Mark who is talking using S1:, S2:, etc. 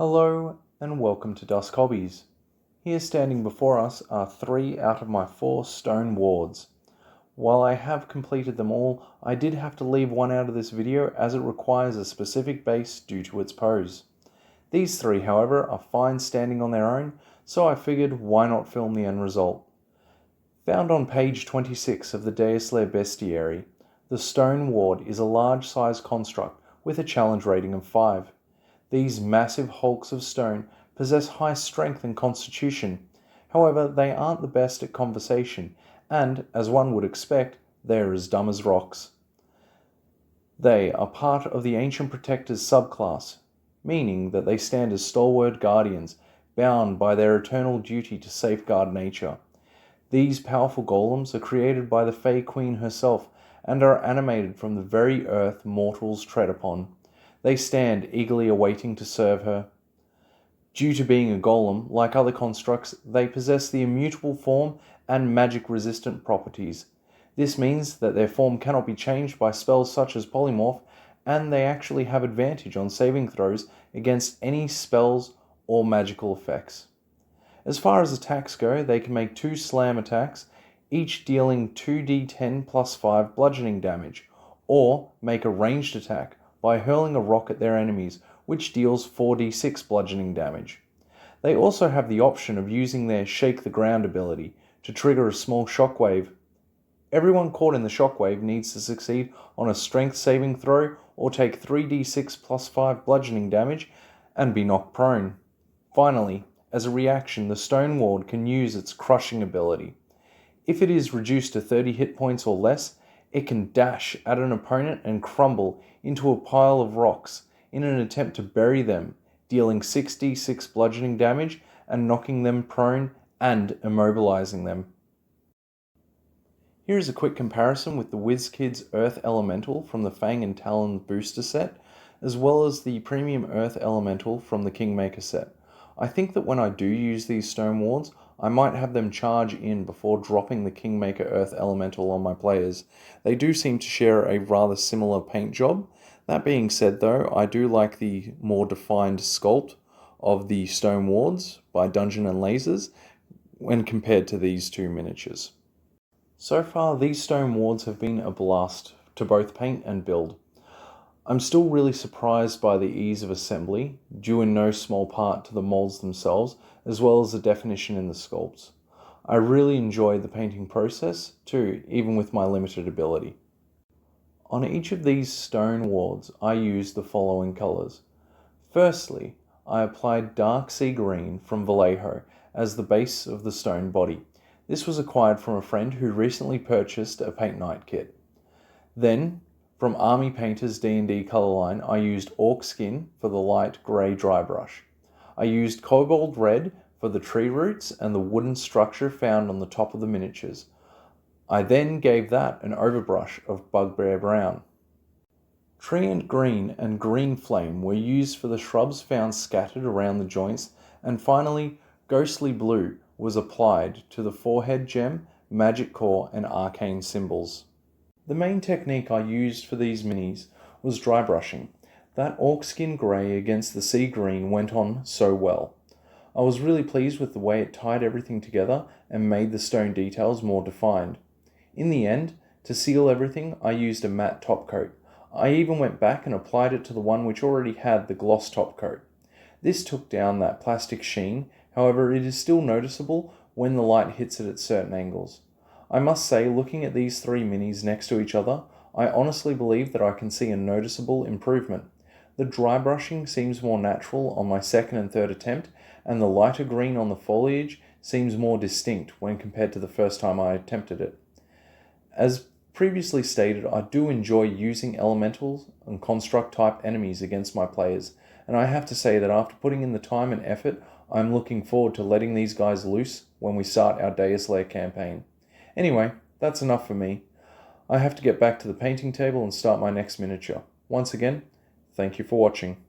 S1: Hello and welcome to Dusk Hobbies. Here standing before us are 3 out of my 4 stone wards. While I have completed them all, I did have to leave one out of this video as it requires a specific base due to its pose. These 3, however, are fine standing on their own, so I figured why not film the end result. Found on page 26 of the Deuslair bestiary, the stone ward is a large-sized construct with a challenge rating of 5. These massive hulks of stone possess high strength and constitution. However, they aren't the best at conversation, and, as one would expect, they're as dumb as rocks. They are part of the Ancient Protectors subclass, meaning that they stand as stalwart guardians, bound by their eternal duty to safeguard nature. These powerful golems are created by the Fey Queen herself, and are animated from the very earth mortals tread upon. They stand eagerly awaiting to serve her. Due to being a golem, like other constructs, they possess the immutable form and magic-resistant properties. This means that their form cannot be changed by spells such as polymorph, and they actually have advantage on saving throws against any spells or magical effects. As far as attacks go, they can make 2 slam attacks, each dealing 2d10 plus 5 bludgeoning damage, or make a ranged attack by hurling a rock at their enemies, which deals 4d6 bludgeoning damage. They also have the option of using their Shake the Ground ability to trigger a small shockwave. Everyone caught in the shockwave needs to succeed on a strength saving throw or take 3d6 plus 5 bludgeoning damage and be knocked prone. Finally, as a reaction, the stone ward can use its crushing ability. If it is reduced to 30 hit points or less, it can dash at an opponent and crumble into a pile of rocks in an attempt to bury them, dealing 6d6 bludgeoning damage and knocking them prone and immobilizing them. Here is a quick comparison with the WizKids Earth Elemental from the Fang and Talon booster set, as well as the Premium Earth Elemental from the Kingmaker set. I think that when I do use these stone wards, I might have them charge in before dropping the Kingmaker Earth Elemental on my players. They do seem to share a rather similar paint job. That being said though, I do like the more defined sculpt of the stone wards by Dungeon and Lasers when compared to these 2 miniatures. So far, these stone wards have been a blast to both paint and build. I'm still really surprised by the ease of assembly, due in no small part to the molds themselves, as well as the definition in the sculpts. I really enjoy the painting process too, even with my limited ability. On each of these stone wards, I used the following colours. Firstly, I applied dark sea green from Vallejo as the base of the stone body. This was acquired from a friend who recently purchased a paint night kit. Then, from Army Painter's D&D colour line, I used Orc Skin for the light grey dry brush. I used Cobalt Red for the tree roots and the wooden structure found on the top of the miniatures. I then gave that an overbrush of Bugbear Brown. Treant Green and Green Flame were used for the shrubs found scattered around the joints, and finally, Ghostly Blue was applied to the forehead gem, magic core and arcane symbols. The main technique I used for these minis was dry brushing. That orc skin grey against the sea green went on so well. I was really pleased with the way it tied everything together and made the stone details more defined. In the end, to seal everything, I used a matte top coat. I even went back and applied it to the one which already had the gloss top coat. This took down that plastic sheen, however it is still noticeable when the light hits it at certain angles. I must say, looking at these 3 minis next to each other, I honestly believe that I can see a noticeable improvement. The dry brushing seems more natural on my second and third attempt, and the lighter green on the foliage seems more distinct when compared to the first time I attempted it. As previously stated, I do enjoy using elementals and construct type enemies against my players, and I have to say that after putting in the time and effort, I'm looking forward to letting these guys loose when we start our Deuslair campaign. Anyway, that's enough for me. I have to get back to the painting table and start my next miniature. Once again, thank you for watching.